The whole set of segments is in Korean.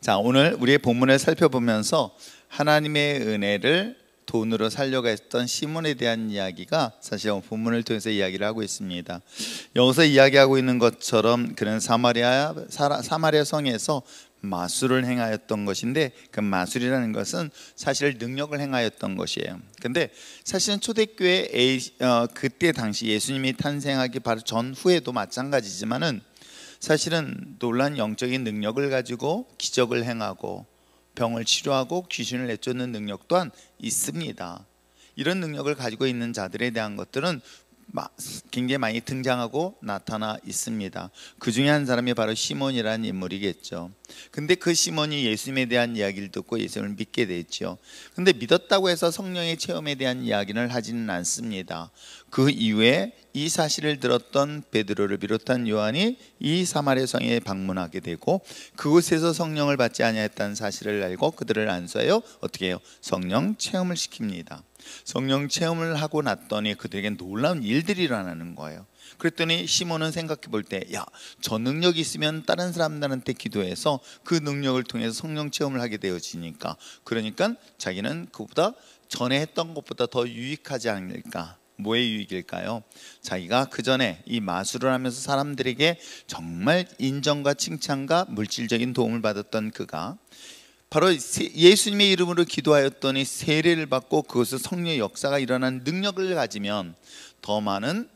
자, 오늘 우리의 본문을 살펴보면서 하나님의 은혜를 돈으로 살려고 했던 시몬에 대한 이야기가 사실 본문을 통해서 이야기를 하고 있습니다. 여기서 이야기하고 있는 것처럼 그는 사마리아 성에서 마술을 행하였던 것인데, 그 마술이라는 것은 사실 능력을 행하였던 것이에요. 근데 사실은 초대교회 그때 당시 예수님이 탄생하기 바로 전후에도 마찬가지지만은 사실은 놀라운 영적인 능력을 가지고 기적을 행하고 병을 치료하고 귀신을 내쫓는 능력 또한 있습니다. 이런 능력을 가지고 있는 자들에 대한 것들은 굉장히 많이 등장하고 나타나 있습니다. 그 중에 한 사람이 바로 시몬이라는 인물이겠죠. 근데 그 시몬이 예수님에 대한 이야기를 듣고 예수님을 믿게 됐죠. 근데 믿었다고 해서 성령의 체험에 대한 이야기를 하지는 않습니다. 그 이후에 이 사실을 들었던 베드로를 비롯한 요한이 이 사마리아 성에 방문하게 되고, 그곳에서 성령을 받지 아니하였다는 사실을 알고 그들을 안수하여 어떻게 해요? 성령 체험을 시킵니다. 성령 체험을 하고 났더니 그들에게 놀라운 일들이 일어나는 거예요. 그랬더니 시몬은 생각해 볼 때, 야, 저 능력이 있으면 다른 사람들한테 기도해서 그 능력을 통해서 성령 체험을 하게 되어지니까, 그러니까 자기는 그보다 전에 했던 것보다 더 유익하지 않을까. 뭐의 유익일까요? 자기가 그 전에 이 마술을 하면서 사람들에게 정말 인정과 칭찬과 물질적인 도움을 받았던 그가 바로 예수님의 이름으로 기도하였더니 세례를 받고 그것을 성령의 역사가 일어난 능력을 가지면 더 많은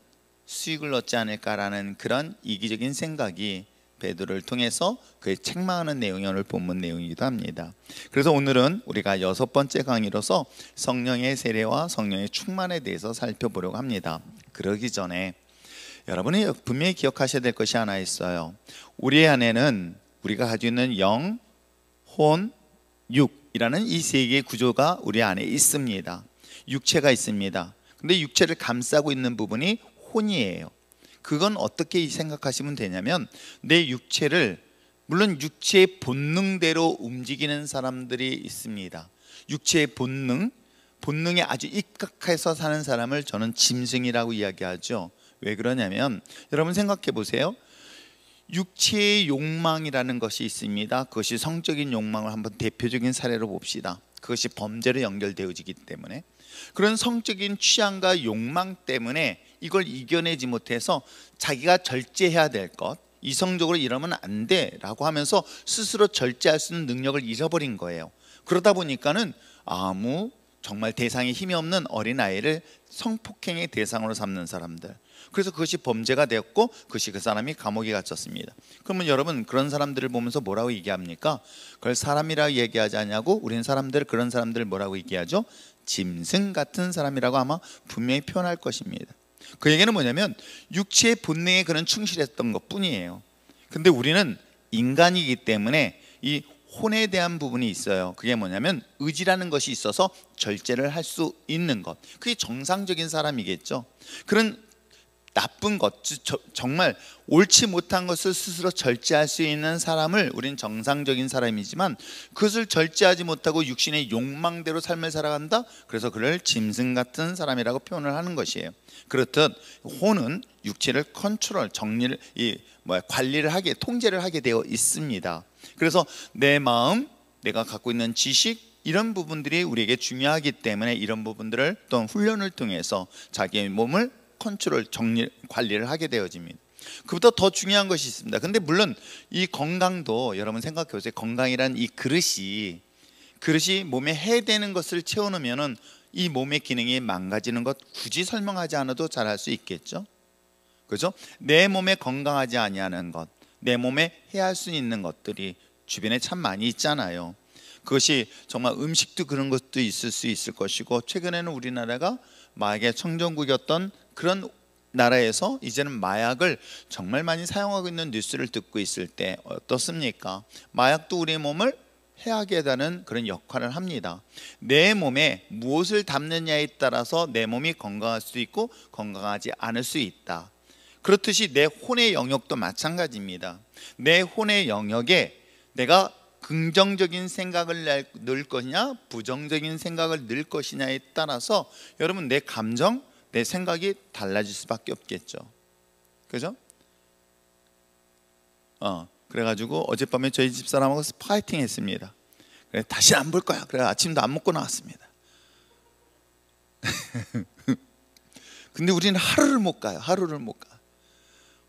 수익을 얻지 않을까라는 그런 이기적인 생각이 베드로를 통해서 그의 책망하는 내용이 오늘 본문 내용이기도 합니다. 그래서 오늘은 우리가 6번째 강의로서 성령의 세례와 성령의 충만에 대해서 살펴보려고 합니다. 그러기 전에 여러분이 분명히 기억하셔야 될 것이 하나 있어요. 우리 안에는 우리가 가지고 있는 영, 혼, 육이라는 이 세 개의 구조가 우리 안에 있습니다. 육체가 있습니다. 근데 육체를 감싸고 있는 부분이 혼이에요. 그건 어떻게 생각하시면 되냐면, 내 육체를, 물론 육체의 본능대로 움직이는 사람들이 있습니다. 육체의 본능에 아주 입각해서 사는 사람을 저는 짐승이라고 이야기하죠. 왜 그러냐면, 여러분 생각해 보세요. 육체의 욕망이라는 것이 있습니다. 그것이 성적인 욕망을 한번 대표적인 사례로 봅시다. 그것이 범죄로 연결되어지기 때문에, 그런 성적인 취향과 욕망 때문에 이걸 이겨내지 못해서 자기가 절제해야 될 것, 이성적으로 이러면 안 돼 라고 하면서 스스로 절제할 수 있는 능력을 잃어버린 거예요. 그러다 보니까는 정말 대상에 힘이 없는 어린아이를 성폭행의 대상으로 삼는 사람들, 그래서 그것이 범죄가 되었고 그것이 그 사람이 감옥에 갇혔습니다. 그러면 여러분 그런 사람들을 보면서 뭐라고 얘기합니까? 그걸 사람이라고 얘기하지 않냐고? 우리는 그런 사람들을 뭐라고 얘기하죠? 짐승 같은 사람이라고 아마 분명히 표현할 것입니다. 그 얘기는 뭐냐면 육체의 본능에 그는 충실했던 것 뿐이에요. 근데 우리는 인간이기 때문에 이 혼에 대한 부분이 있어요. 그게 뭐냐면 의지라는 것이 있어서 절제를 할 수 있는 것, 그게 정상적인 사람이겠죠. 그런 나쁜 것, 정말 옳지 못한 것을 스스로 절제할 수 있는 사람을 우리는 정상적인 사람이지만, 그것을 절제하지 못하고 육신의 욕망대로 삶을 살아간다? 그래서 그를 짐승 같은 사람이라고 표현을 하는 것이에요. 그렇듯 혼은 육체를 관리를 하게, 통제를 하게 되어 있습니다. 그래서 내 마음, 내가 갖고 있는 지식, 이런 부분들이 우리에게 중요하기 때문에 이런 부분들을 또 훈련을 통해서 자기의 몸을 관리를 하게 되어집니다. 그보다 더 중요한 것이 있습니다. 근데 물론 이 건강도 여러분 생각해 보세요. 건강이란 이 그릇이 몸에 해되는 것을 채워놓으면 이 몸의 기능이 망가지는 것 굳이 설명하지 않아도 잘 알 수 있겠죠. 그렇죠? 내 몸에 건강하지 아니하는 것, 내 몸에 해야 할 수 있는 것들이 주변에 참 많이 있잖아요. 그것이 정말 음식도 그런 것도 있을 수 있을 것이고, 최근에는 우리나라가 마약의 청정국이었던 그런 나라에서 이제는 마약을 정말 많이 사용하고 있는 뉴스를 듣고 있을 때 어떻습니까? 마약도 우리의 몸을 해하게 하는 그런 역할을 합니다. 내 몸에 무엇을 담느냐에 따라서 내 몸이 건강할 수도 있고 건강하지 않을 수 있다. 그렇듯이 내 혼의 영역도 마찬가지입니다. 내 혼의 영역에 내가 긍정적인 생각을 넣을 것이냐 부정적인 생각을 넣을 것이냐에 따라서 여러분 내 감정, 내 생각이 달라질 수밖에 없겠죠. 그죠? 그래가지고 어젯밤에 저희 집사람하고 파이팅 했습니다. 그래, 다시 안 볼 거야. 그래 아침도 안 먹고 나왔습니다. 근데 우리는 하루를 못 가요. 하루를 못 가.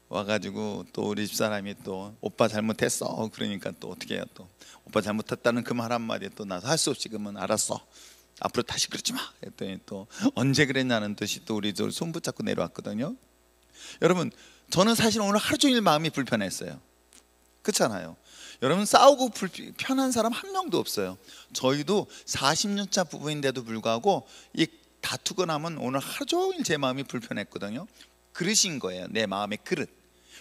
와가지고 또 우리 집사람이 또 오빠 잘못했어. 그러니까 또 어떻게 해요? 또 오빠 잘못했다는 그 말 한마디에 또 나서 할 수 없이 그러면 알았어. 앞으로 다시 그러지 마. 했더니 또 언제 그랬냐는 듯이 또 우리 손 붙잡고 내려왔거든요. 여러분, 저는 사실 오늘 하루 종일 마음이 불편했어요. 그렇잖아요. 여러분, 싸우고 편한 사람 한 명도 없어요. 저희도 40년 차 부부인데도 불구하고 이 다투고 나면 오늘 하루 종일 제 마음이 불편했거든요. 그릇인 거예요. 내 마음의 그릇.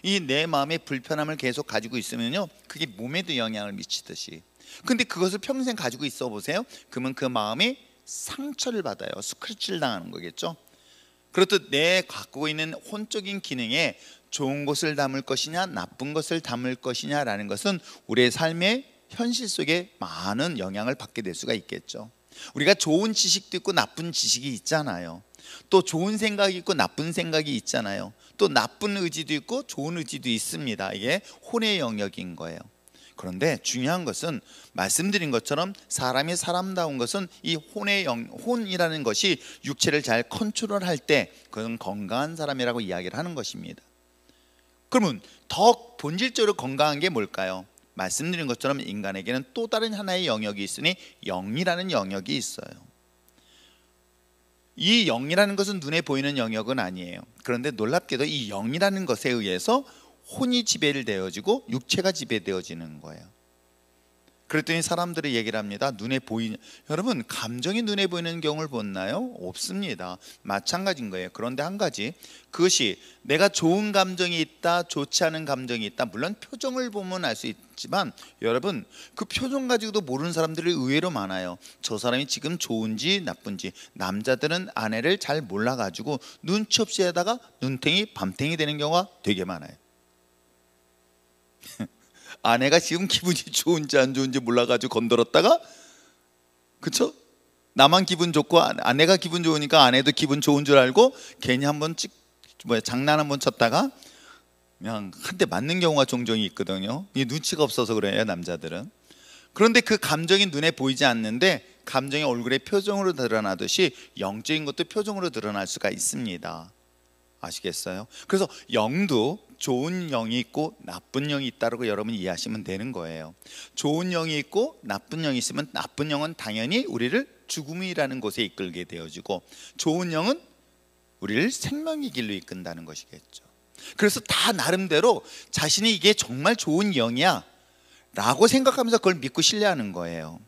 이 내 마음의 불편함을 계속 가지고 있으면요, 그게 몸에도 영향을 미치듯이. 근데 그것을 평생 가지고 있어 보세요. 그러면 그 마음이 상처를 받아요. 스크래치를 당하는 거겠죠. 그렇듯 내 갖고 있는 혼적인 기능에 좋은 것을 담을 것이냐 나쁜 것을 담을 것이냐라는 것은 우리의 삶의 현실 속에 많은 영향을 받게 될 수가 있겠죠. 우리가 좋은 지식도 있고 나쁜 지식이 있잖아요. 또 좋은 생각이 있고 나쁜 생각이 있잖아요. 또 나쁜 의지도 있고 좋은 의지도 있습니다. 이게 혼의 영역인 거예요. 그런데 중요한 것은 말씀드린 것처럼 사람이 사람다운 것은 이 혼이라는 것이 육체를 잘 컨트롤할 때 그건 건강한 사람이라고 이야기를 하는 것입니다. 그러면 더 본질적으로 건강한 게 뭘까요? 말씀드린 것처럼 인간에게는 또 다른 하나의 영역이 있으니 영이라는 영역이 있어요. 이 영이라는 것은 눈에 보이는 영역은 아니에요. 그런데 놀랍게도 이 영이라는 것에 의해서 혼이 지배를 되어지고 육체가 지배되어지는 거예요. 그랬더니 사람들이 얘기를 합니다. 눈에 보이는, 여러분 감정이 눈에 보이는 경우를 봤나요? 없습니다. 마찬가지인 거예요. 그런데 한 가지, 그것이 내가 좋은 감정이 있다 좋지 않은 감정이 있다, 물론 표정을 보면 알 수 있지만 여러분 그 표정 가지고도 모르는 사람들이 의외로 많아요. 저 사람이 지금 좋은지 나쁜지. 남자들은 아내를 잘 몰라가지고 눈치 없이 하다가 눈탱이 밤탱이 되는 경우가 되게 많아요. 아내가 지금 기분이 좋은지 안 좋은지 몰라가지고 건드렸다가, 그쵸? 나만 기분 좋고 아내가 기분 좋으니까 아내도 기분 좋은 줄 알고 괜히 한번 장난 한번 쳤다가 그냥 한 대 맞는 경우가 종종 있거든요. 이 눈치가 없어서 그래요, 남자들은. 그런데 그 감정이 눈에 보이지 않는데 감정이 얼굴의 표정으로 드러나듯이 영적인 것도 표정으로 드러날 수가 있습니다. 아시겠어요? 그래서 영도 좋은 영이 있고 나쁜 영이 있다고 여러분이 이해하시면 되는 거예요. 좋은 영이 있고 나쁜 영이 있으면 나쁜 영은 당연히 우리를 죽음이라는 곳에 이끌게 되어지고 좋은 영은 우리를 생명의 길로 이끈다는 것이겠죠. 그래서 다 나름대로 자신이 이게 정말 좋은 영이야 라고 생각하면서 그걸 믿고 신뢰하는 거예요.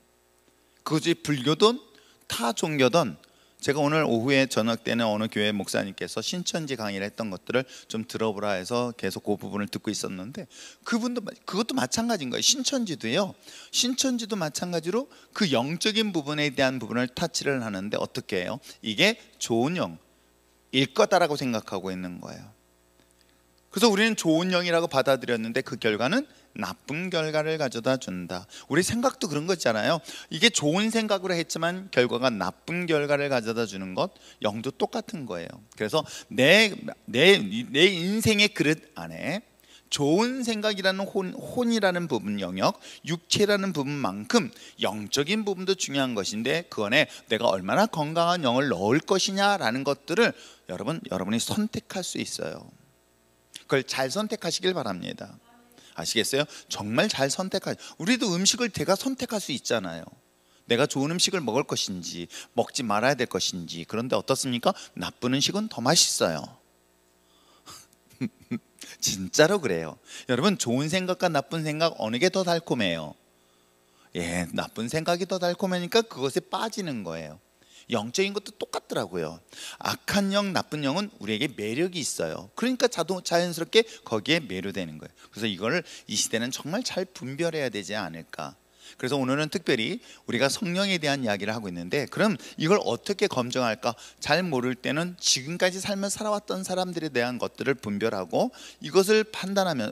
그것이 불교든 타 종교든. 제가 오늘 오후에 저녁 때는 어느 교회 목사님께서 신천지 강의를 했던 것들을 좀 들어보라 해서 계속 그 부분을 듣고 있었는데, 그것도 마찬가지인 거예요. 신천지도 마찬가지로 그 영적인 부분에 대한 부분을 타치를 하는데 어떻게 해요? 이게 좋은 영일 거다라고 생각하고 있는 거예요. 그래서 우리는 좋은 영이라고 받아들였는데 그 결과는 나쁜 결과를 가져다 준다. 우리 생각도 그런 거 있잖아요. 이게 좋은 생각으로 했지만 결과가 나쁜 결과를 가져다 주는 것, 영도 똑같은 거예요. 그래서 내 인생의 그릇 안에 좋은 생각이라는 혼이라는 부분 영역, 육체라는 부분만큼 영적인 부분도 중요한 것인데 그 안에 내가 얼마나 건강한 영을 넣을 것이냐라는 것들을 여러분이 선택할 수 있어요. 그걸 잘 선택하시길 바랍니다. 아시겠어요? 정말 잘 우리도 음식을 내가 선택할 수 있잖아요. 내가 좋은 음식을 먹을 것인지 먹지 말아야 될 것인지. 그런데 어떻습니까? 나쁜 음식은 더 맛있어요. 진짜로 그래요. 여러분, 좋은 생각과 나쁜 생각 어느 게 더 달콤해요? 나쁜 생각이 더 달콤하니까 그것에 빠지는 거예요. 영적인 것도 똑같더라고요. 악한 영, 나쁜 영은 우리에게 매력이 있어요. 그러니까 자연스럽게 거기에 매료되는 거예요. 그래서 이걸 이 시대는 정말 잘 분별해야 되지 않을까. 그래서 오늘은 특별히 우리가 성령에 대한 이야기를 하고 있는데, 그럼 이걸 어떻게 검증할까? 잘 모를 때는 지금까지 삶을 살아왔던 사람들에 대한 것들을 분별하고 이것을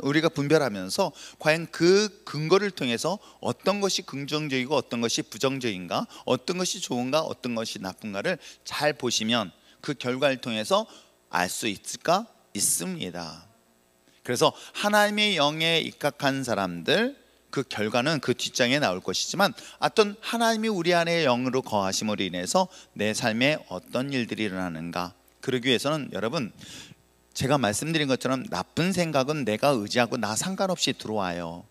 우리가 분별하면서 과연 그 근거를 통해서 어떤 것이 긍정적이고 어떤 것이 부정적인가, 어떤 것이 좋은가, 어떤 것이 나쁜가를 잘 보시면 그 결과를 통해서 알 수 있을까? 있습니다. 그래서 하나님의 영에 입각한 사람들, 그 결과는 그 뒷장에 나올 것이지만 어떤 하나님이 우리 안에 영으로 거하심으로 인해서 내 삶에 어떤 일들이 일어나는가, 그러기 위해서는 여러분, 제가 말씀드린 것처럼 나쁜 생각은 내가 의지하고 나 상관없이 들어와요.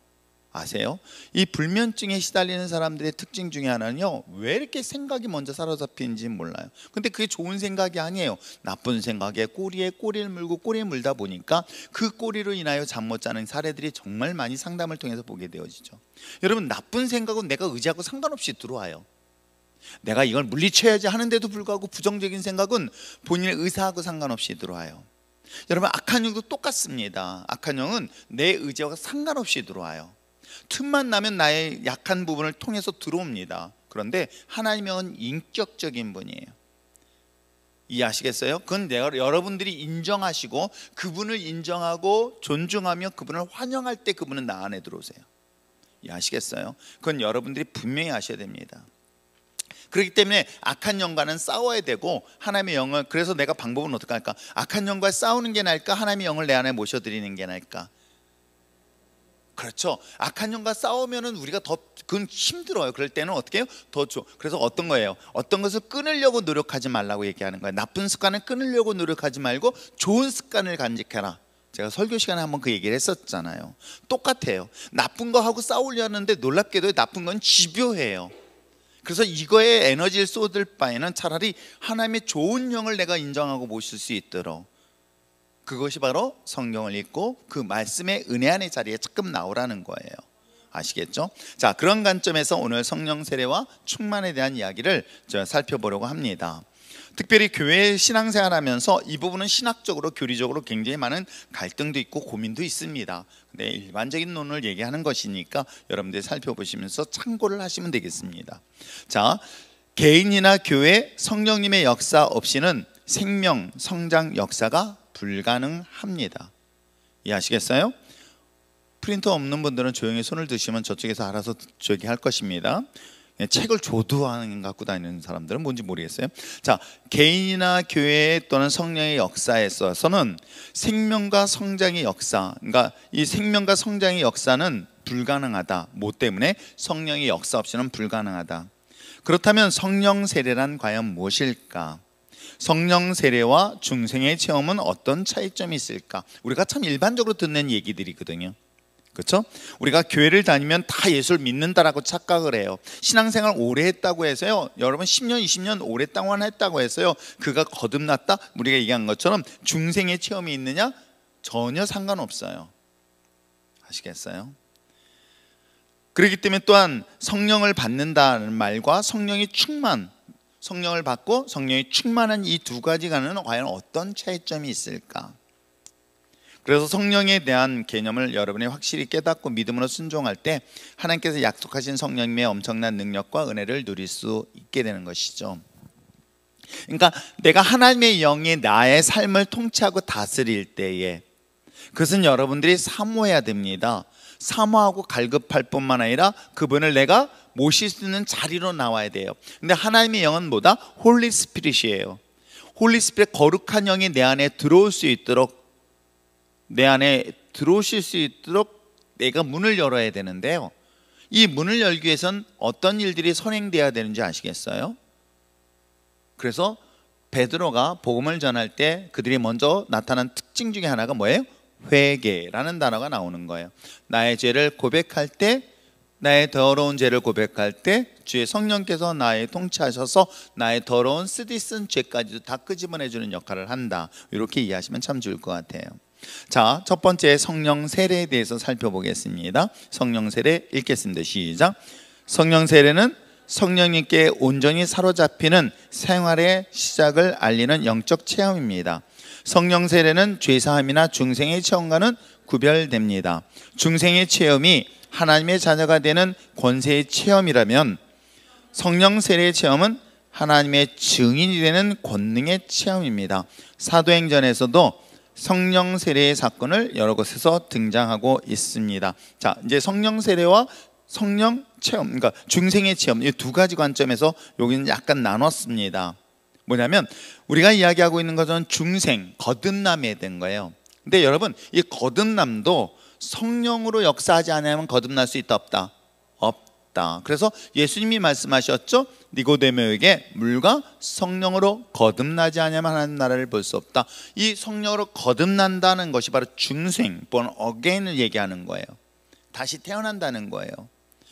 아세요? 이 불면증에 시달리는 사람들의 특징 중에 하나는요, 왜 이렇게 생각이 먼저 사로잡히는지 몰라요. 근데 그게 좋은 생각이 아니에요. 나쁜 생각에 꼬리에 꼬리를 물고 꼬리에 물다 보니까 그 꼬리로 인하여 잠 못 자는 사례들이 정말 많이 상담을 통해서 보게 되어지죠. 여러분, 나쁜 생각은 내가 의지하고 상관없이 들어와요. 내가 이걸 물리쳐야지 하는데도 불구하고 부정적인 생각은 본인의 의사하고 상관없이 들어와요. 여러분, 악한 영도 똑같습니다. 악한 영은 내 의지와 상관없이 들어와요. 틈만 나면 나의 약한 부분을 통해서 들어옵니다. 그런데 하나님의 영은 인격적인 분이에요. 이해하시겠어요? 그건 여러분들이 인정하시고 그분을 인정하고 존중하며 그분을 환영할 때 그분은 나 안에 들어오세요. 이해하시겠어요? 그건 여러분들이 분명히 아셔야 됩니다. 그렇기 때문에 악한 영과는 싸워야 되고, 하나님의 영을, 그래서 내가 방법은 어떻게 할까? 악한 영과 싸우는 게 나을까? 하나님의 영을 내 안에 모셔드리는 게 나을까? 그렇죠. 악한 영과 싸우면은 우리가 더 그건 힘들어요. 그럴 때는 어떻게 해요? 더 줘. 그래서 어떤 거예요? 어떤 것을 끊으려고 노력하지 말라고 얘기하는 거예요. 나쁜 습관을 끊으려고 노력하지 말고 좋은 습관을 간직해라. 제가 설교 시간에 한번 그 얘기를 했었잖아요. 똑같아요. 나쁜 거 하고 싸우려는데 놀랍게도 나쁜 건 집요해요. 그래서 이거에 에너지를 쏟을 바에는 차라리 하나님의 좋은 영을 내가 인정하고 모실 수 있도록, 그것이 바로 성경을 읽고 그 말씀의 은혜 안의 자리에 자꾸 나오라는 거예요. 아시겠죠? 자, 그런 관점에서 오늘 성령 세례와 충만에 대한 이야기를 살펴보려고 합니다. 특별히 교회 신앙생활하면서 이 부분은 신학적으로 교리적으로 굉장히 많은 갈등도 있고 고민도 있습니다. 근데 일반적인 논을 얘기하는 것이니까 여러분들이 살펴보시면서 참고를 하시면 되겠습니다. 자, 개인이나 교회 성령님의 역사 없이는 생명, 성장 역사가 불가능합니다. 이해하시겠어요? 프린터 없는 분들은 조용히 손을 드시면 저쪽에서 알아서 저기 할 것입니다. 책을 조두하는 갖고 다니는 사람들은 뭔지 모르겠어요. 자, 개인이나 교회 또는 성령의 역사에 있어서는 생명과 성장의 역사, 그러니까 이 생명과 성장의 역사는 불가능하다. 뭐 때문에? 성령의 역사 없이는 불가능하다. 그렇다면 성령 세례란 과연 무엇일까? 성령 세례와 중생의 체험은 어떤 차이점이 있을까? 우리가 참 일반적으로 듣는 얘기들이거든요. 그렇죠? 우리가 교회를 다니면 다 예수를 믿는다라고 착각을 해요. 신앙생활 오래 했다고 해서요, 여러분 10년 20년 오랫동안 했다고 해서요, 그가 거듭났다? 우리가 얘기한 것처럼 중생의 체험이 있느냐? 전혀 상관없어요. 아시겠어요? 그렇기 때문에 또한 성령을 받는다는 말과 성령의 충만, 성령을 받고 성령이 충만한 이 두 가지가는 과연 어떤 차이점이 있을까? 그래서 성령에 대한 개념을 여러분이 확실히 깨닫고 믿음으로 순종할 때 하나님께서 약속하신 성령님의 엄청난 능력과 은혜를 누릴 수 있게 되는 것이죠. 그러니까 내가 하나님의 영이 나의 삶을 통치하고 다스릴 때에, 그것은 여러분들이 사모해야 됩니다. 사모하고 갈급할 뿐만 아니라 그분을 내가 모실 수 있는 자리로 나와야 돼요. 근데 하나님의 영은 뭐다? 홀리 스피릿이에요. 홀리 스피릿, 거룩한 영이 내 안에 들어올 수 있도록, 내 안에 들어오실 수 있도록 내가 문을 열어야 되는데요, 이 문을 열기 위해서는 어떤 일들이 선행돼야 되는지 아시겠어요? 그래서 베드로가 복음을 전할 때 그들이 먼저 나타난 특징 중에 하나가 뭐예요? 회개라는 단어가 나오는 거예요. 나의 죄를 고백할 때, 나의 더러운 죄를 고백할 때 주의 성령께서 나의 통치하셔서 나의 더러운 쓰디쓴 죄까지도 다 끄집어내주는 역할을 한다. 이렇게 이해하시면 참 좋을 것 같아요. 자, 첫 번째 성령 세례에 대해서 살펴보겠습니다. 성령 세례 읽겠습니다. 시작. 성령 세례는 성령님께 온전히 사로잡히는 생활의 시작을 알리는 영적 체험입니다. 성령 세례는 죄사함이나 중생의 체험과는 구별됩니다. 중생의 체험이 하나님의 자녀가 되는 권세의 체험이라면 성령 세례의 체험은 하나님의 증인이 되는 권능의 체험입니다. 사도행전에서도 성령 세례의 사건을 여러 곳에서 등장하고 있습니다. 자, 이제 성령 세례와 성령 체험, 그러니까 중생의 체험, 이 두 가지 관점에서 여기는 약간 나눴습니다. 뭐냐면 우리가 이야기하고 있는 것은 중생, 거듭남에 대한 거예요. 근데 여러분, 이 거듭남도 성령으로 역사하지 않으면 거듭날 수 있다 없다? 없다. 그래서 예수님이 말씀하셨죠. 니고데모에게 물과 성령으로 거듭나지 않으면 하나님 나라를 볼 수 없다. 이 성령으로 거듭난다는 것이 바로 중생, born again을 얘기하는 거예요. 다시 태어난다는 거예요.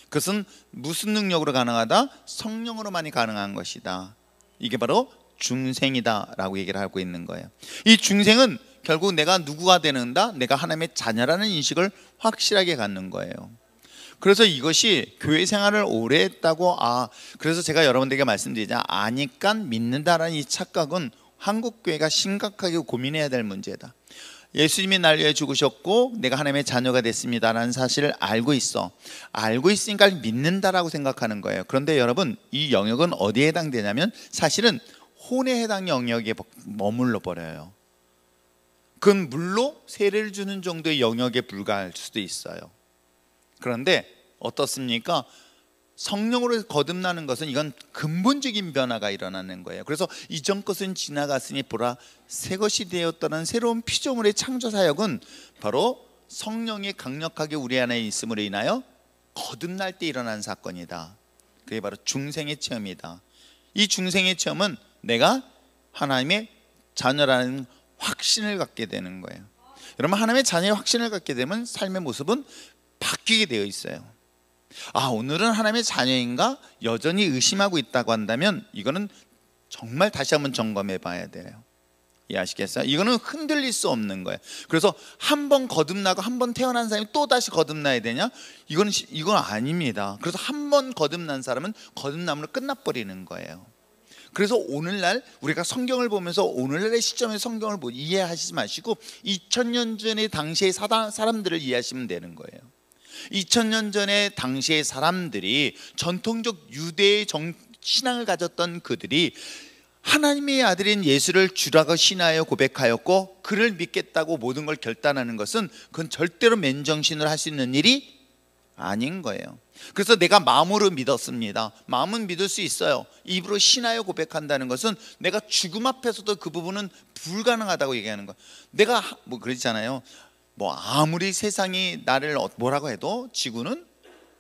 그것은 무슨 능력으로 가능하다? 성령으로만이 가능한 것이다. 이게 바로 중생이다 라고 얘기를 하고 있는 거예요. 이 중생은 결국 내가 누구가 되는다? 내가 하나님의 자녀라는 인식을 확실하게 갖는 거예요. 그래서 이것이 교회 생활을 오래 했다고, 그래서 제가 여러분들에게 말씀드리자, 아니까 믿는다라는 이 착각은 한국 교회가 심각하게 고민해야 될 문제다. 예수님이 날 위해 죽으셨고 내가 하나님의 자녀가 됐습니다라는 사실을 알고 있으니까 믿는다라고 생각하는 거예요. 그런데 여러분, 이 영역은 어디에 해당되냐면 사실은 혼에 해당 영역에 머물러 버려요. 그건 물로 세례를 주는 정도의 영역에 불과할 수도 있어요. 그런데 어떻습니까? 성령으로 거듭나는 것은 이건 근본적인 변화가 일어나는 거예요. 그래서 이전 것은 지나갔으니 보라 새 것이 되었다는 새로운 피조물의 창조 사역은 바로 성령이 강력하게 우리 안에 있음으로 인하여 거듭날 때 일어난 사건이다. 그게 바로 중생의 체험이다. 이 중생의 체험은 내가 하나님의 자녀라는 확신을 갖게 되는 거예요. 여러분, 하나님의 자녀의 확신을 갖게 되면 삶의 모습은 바뀌게 되어 있어요. 오늘은 하나님의 자녀인가 여전히 의심하고 있다고 한다면 이거는 정말 다시 한번 점검해 봐야 돼요. 이해하시겠어요? 이거는 흔들릴 수 없는 거예요. 그래서 한 번 거듭나고 한 번 태어난 사람이 또 다시 거듭나야 되냐? 이건 아닙니다. 그래서 한 번 거듭난 사람은 거듭남으로 끝나버리는 거예요. 그래서 오늘날 우리가 성경을 보면서 오늘날의 시점의 성경을 이해하시지 마시고 2000년 전의 당시의 사람들을 이해하시면 되는 거예요. 2000년 전에 당시의 사람들이 전통적 유대의 신앙을 가졌던 그들이 하나님의 아들인 예수를 주라고 신하여 고백하였고 그를 믿겠다고 모든 걸 결단하는 것은 그건 절대로 맨정신으로 할 수 있는 일이 아닌 거예요. 그래서 내가 마음으로 믿었습니다. 마음은 믿을 수 있어요. 입으로 신하여 고백한다는 것은 내가 죽음 앞에서도 그 부분은 불가능하다고 얘기하는 거예요. 내가 그러잖아요. 아무리 세상이 나를 뭐라고 해도 지구는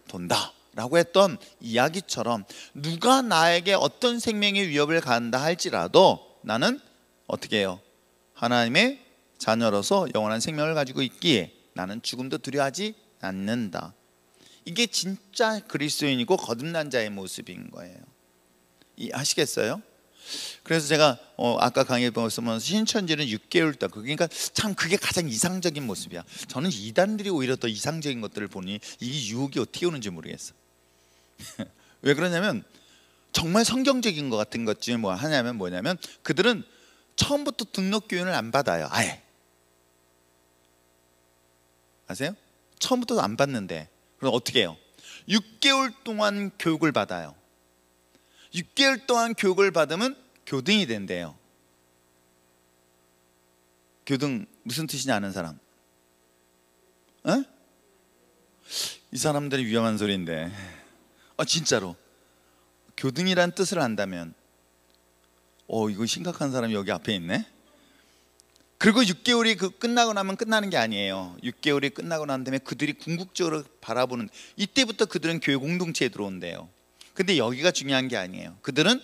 돈다 라고 했던 이야기처럼 누가 나에게 어떤 생명의 위협을 가한다 할지라도 나는 어떻게 해요? 하나님의 자녀로서 영원한 생명을 가지고 있기에 나는 죽음도 두려워하지 않는다. 이게 진짜 그리스도인이고 거듭난 자의 모습인 거예요. 아시겠어요? 그래서 제가 아까 강의 보면서 신천지는 6개월 동안, 그러니까 참 그게 가장 이상적인 모습이야. 저는 이단들이 오히려 더 이상적인 것들을 보니 이 유혹이 어떻게 오는지 모르겠어. 왜 그러냐면 정말 성경적인 것 같은 것 중에 뭐냐면 그들은 처음부터 등록 교육을 안 받아요. 아예. 아세요? 처음부터 안 받는데 그럼 어떻게 해요? 6개월 동안 교육을 받아요. 6개월 동안 교육을 받으면 교등이 된대요. 교등 무슨 뜻인지 아는 사람? 이 사람들이 위험한 소리인데 진짜로 교등이란 뜻을 안다면 이거 심각한 사람이 여기 앞에 있네. 그리고 6개월이 끝나고 나면 끝나는 게 아니에요. 6개월이 끝나고 난 다음에 그들이 궁극적으로 바라보는 이때부터 그들은 교회 공동체에 들어온대요. 근데 여기가 중요한 게 아니에요. 그들은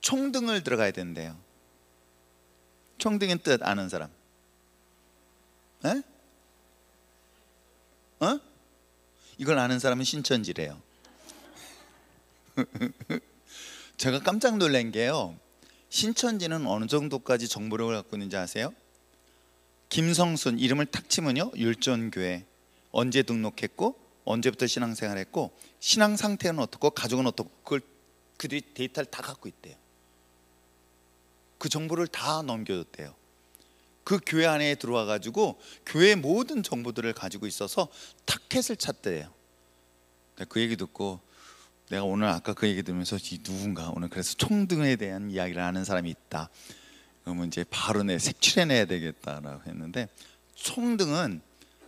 총등을 들어가야 된대요. 총등의 뜻 아는 사람? 이걸 아는 사람은 신천지래요. 제가 깜짝 놀란 게요, 신천지는 어느 정도까지 정보력을 갖고 있는지 아세요? 김성순 이름을 탁 치면요, 율전교회 언제 등록했고 언제부터 신앙생활했고 신앙 상태는 어떻고 가족은 어떻고 그걸 그들이 데이터를 다 갖고 있대요. 그 정보를 다 넘겨줬대요. 그 교회 안에 들어와 가지고 교회의 모든 정보들을 가지고 있어서 타켓을 찾대요. 그 얘기 듣고 내가 오늘 아까 그 얘기 들으면서 누군가 오늘 그래서 총등에 대한 이야기를 하는 사람이 있다. 그러면 이제 바로 색출해내야 되겠다라고 했는데, 총등은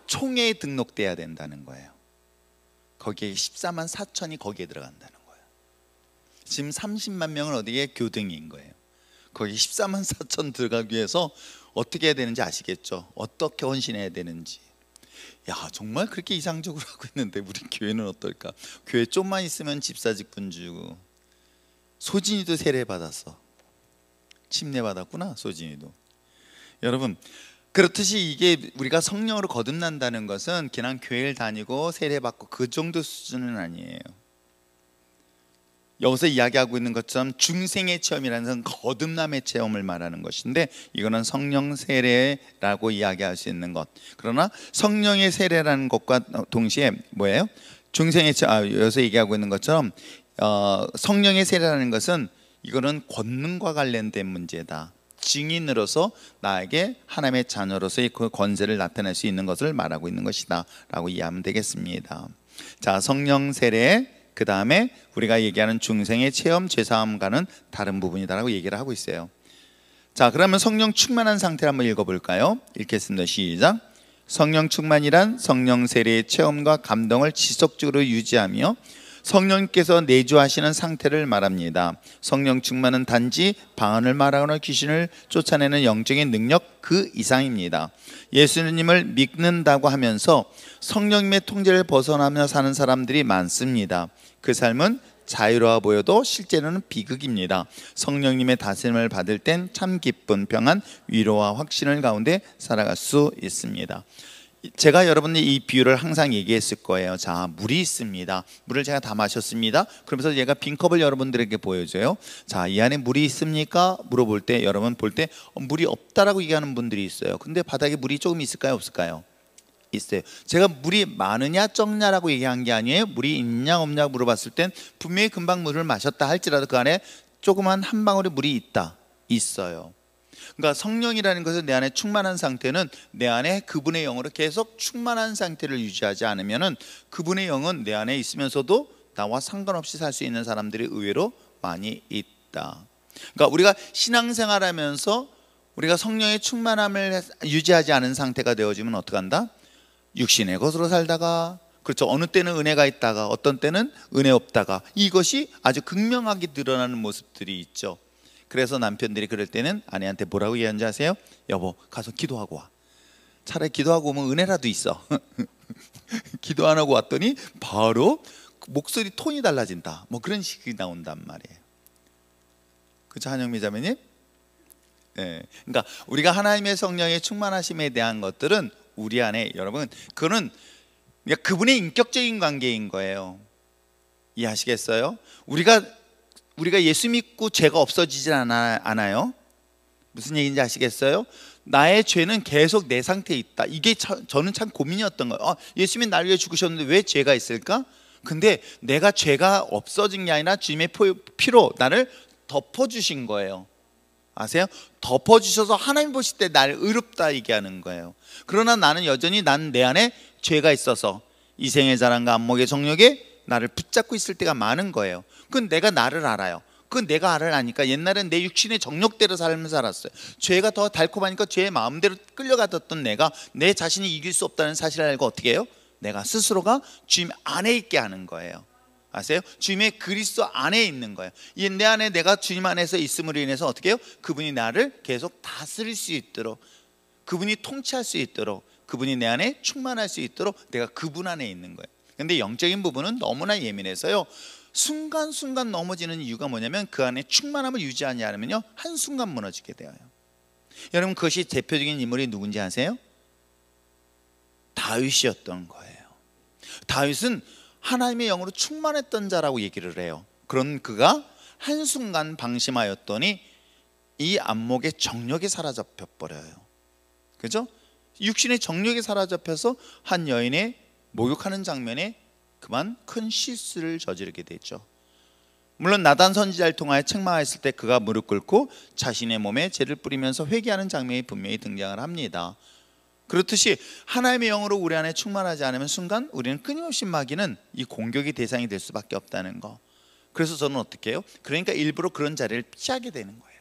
총회에 등록돼야 된다는 거예요. 거기에 14만 4천이 거기에 들어간다는 거예요. 지금 30만 명은 어디에 교등인 거예요. 거기 14만 4천 들어가기 위해서 어떻게 해야 되는지 아시겠죠? 어떻게 헌신해야 되는지. 야, 정말 그렇게 이상적으로 하고 있는데 우리 교회는 어떨까? 교회 좀만 있으면 집사 직분 주고. 소진이도 세례 받았어. 침례 받았구나, 소진이도. 여러분, 그렇듯이 이게 우리가 성령으로 거듭난다는 것은 그냥 교회를 다니고 세례 받고 그 정도 수준은 아니에요. 여기서 이야기하고 있는 것처럼 중생의 체험이라는 것은 거듭남의 체험을 말하는 것인데, 이거는 성령 세례라고 이야기할 수 있는 것. 그러나 성령의 세례라는 것과 동시에 뭐예요? 중생의 체험, 여기서 얘기하고 있는 것처럼 성령의 세례라는 것은 이거는 권능과 관련된 문제다. 증인으로서 나에게 하나님의 자녀로서의 그 권세를 나타낼 수 있는 것을 말하고 있는 것이다 라고 이해하면 되겠습니다. 자, 성령 세례, 그 다음에 우리가 얘기하는 중생의 체험, 죄사함과는 다른 부분이다라고 얘기를 하고 있어요. 자, 그러면 성령 충만한 상태를 한번 읽어볼까요? 읽겠습니다. 시작. 성령 충만이란 성령 세례의 체험과 감동을 지속적으로 유지하며 성령께서 내주하시는 상태를 말합니다. 성령 충만은 단지 방언을 말하거나 귀신을 쫓아내는 영적인 능력 그 이상입니다. 예수님을 믿는다고 하면서 성령님의 통제를 벗어나며 사는 사람들이 많습니다. 그 삶은 자유로워 보여도 실제로는 비극입니다. 성령님의 다스림을 받을 땐 참 기쁜 평안, 위로와 확신을 가운데 살아갈 수 있습니다. 제가 여러분이 이 비유를 항상 얘기했을 거예요. 자, 물이 있습니다. 물을 제가 다 마셨습니다. 그러면서 얘가 빈 컵을 여러분들에게 보여줘요. 자, 이 안에 물이 있습니까? 물어볼 때, 여러분 볼 때 물이 없다라고 얘기하는 분들이 있어요. 근데 바닥에 물이 조금 있을까요? 없을까요? 있어요. 제가 물이 많으냐 적냐라고 얘기한 게 아니에요. 물이 있냐 없냐 물어봤을 땐 분명히 금방 물을 마셨다 할지라도 그 안에 조그만 한 방울의 물이 있다. 있어요. 그러니까 성령이라는 것은 내 안에 충만한 상태는 내 안에 그분의 영으로 계속 충만한 상태를 유지하지 않으면은 그분의 영은 내 안에 있으면서도 나와 상관없이 살 수 있는 사람들이 의외로 많이 있다. 그러니까 우리가 신앙생활하면서 우리가 성령의 충만함을 유지하지 않은 상태가 되어지면 어떡한다? 육신의 것으로 살다가, 그렇죠, 어느 때는 은혜가 있다가 어떤 때는 은혜 없다가, 이것이 아주 극명하게 드러나는 모습들이 있죠. 그래서 남편들이 그럴 때는 아내한테 뭐라고 얘기하는지 아세요? 여보, 가서 기도하고 와. 차라리 기도하고 오면 은혜라도 있어. 기도 안 하고 왔더니 바로 목소리 톤이 달라진다. 뭐 그런 식이 나온단 말이에요. 그렇죠, 한영미 자매님? 네. 그러니까 우리가 하나님의 성령의 충만하심에 대한 것들은 우리 안에, 여러분, 그거는 그분의 인격적인 관계인 거예요. 이해하시겠어요? 우리가 예수 믿고 죄가 없어지진 않아요. 무슨 얘기인지 아시겠어요? 나의 죄는 계속 내 상태에 있다. 이게 저는 참 고민이었던 거예요. 예수님이 나를 위해 죽으셨는데 왜 죄가 있을까? 근데 내가 죄가 없어진 게 아니라 주님의 피로 나를 덮어주신 거예요. 아세요? 덮어주셔서 하나님 보실 때 나를 의롭다 얘기하는 거예요. 그러나 나는 여전히 내 안에 죄가 있어서 이생의 자랑과 안목의 정욕에 나를 붙잡고 있을 때가 많은 거예요. 그건 내가 나를 알아요. 그건 내가 나를 아니까 옛날엔 내 육신의 정욕대로 삶을 살았어요. 죄가 더 달콤하니까 죄의 마음대로 끌려가던 내가 내 자신이 이길 수 없다는 사실을 알고 어떻게 해요? 내가 스스로가 주님 안에 있게 하는 거예요. 아세요? 주님의 그리스도 안에 있는 거예요. 내 안에 내가 주님 안에서 있음으로 인해서 어떻게 해요? 그분이 나를 계속 다스릴 수 있도록, 그분이 통치할 수 있도록, 그분이 내 안에 충만할 수 있도록 내가 그분 안에 있는 거예요. 근데 영적인 부분은 너무나 예민해서요, 순간순간 넘어지는 이유가 뭐냐면 그 안에 충만함을 유지하지 않으면요, 한순간 무너지게 되어요. 여러분, 그것이 대표적인 인물이 누군지 아세요? 다윗이었던 거예요. 다윗은 하나님의 영으로 충만했던 자라고 얘기를 해요. 그런 그가 한순간 방심하였더니 이 안목의 정력이 사라져버려요. 그죠? 육신의 정력이 사라져서 한 여인의 목욕하는 장면에 그만 큰 실수를 저지르게 되죠. 물론 나단 선지자를 통하여 책망했을 때 그가 무릎 꿇고 자신의 몸에 죄를 뿌리면서 회개하는 장면이 분명히 등장을 합니다. 그렇듯이 하나님의 영으로 우리 안에 충만하지 않으면 순간 우리는 끊임없이 마귀는 이 공격의 대상이 될 수밖에 없다는 거. 그래서 저는 어떻게 해요? 그러니까 일부러 그런 자리를 피하게 되는 거예요.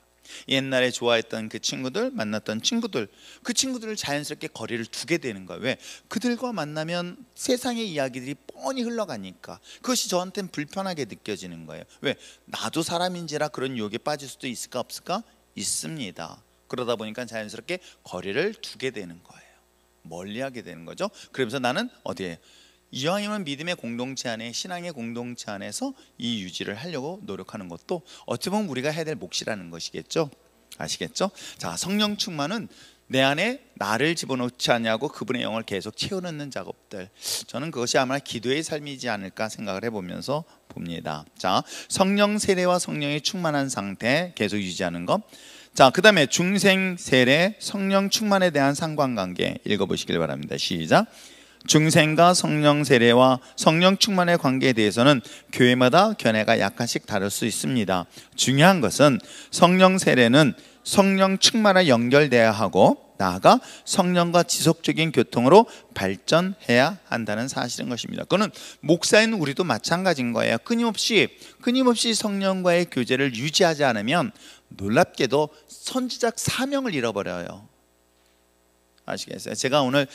옛날에 좋아했던 그 친구들, 만났던 친구들, 그 친구들을 자연스럽게 거리를 두게 되는 거예요. 왜? 그들과 만나면 세상의 이야기들이 뻔히 흘러가니까 그것이 저한테는 불편하게 느껴지는 거예요. 왜? 나도 사람인지라 그런 유혹에 빠질 수도 있을까 없을까? 있습니다. 그러다 보니까 자연스럽게 거리를 두게 되는 거예요. 멀리하게 되는 거죠. 그러면서 나는 어디에 이왕이면 믿음의 공동체 안에, 신앙의 공동체 안에서 이 유지를 하려고 노력하는 것도 어찌 보면 우리가 해야 될 몫이라는 것이겠죠. 아시겠죠? 자, 성령 충만은 내 안에 나를 집어넣지 않냐고 그분의 영을 계속 채워넣는 작업들, 저는 그것이 아마 기도의 삶이지 않을까 생각을 해보면서 봅니다. 자, 성령 세례와 성령이 충만한 상태 계속 유지하는 것. 자, 그 다음에 중생 세례 성령 충만에 대한 상관관계 읽어보시길 바랍니다. 시작. 중생과 성령 세례와 성령 충만의 관계에 대해서는 교회마다 견해가 약간씩 다를 수 있습니다. 중요한 것은 성령 세례는 성령 충만에 연결돼야 하고 나아가 성령과 지속적인 교통으로 발전해야 한다는 사실인 것입니다. 그거는 목사인 우리도 마찬가지인 거예요. 끊임없이 성령과의 교제를 유지하지 않으면 놀랍게도 선지자적 사명을 잃어버려요. 아시겠어요? 제가 오늘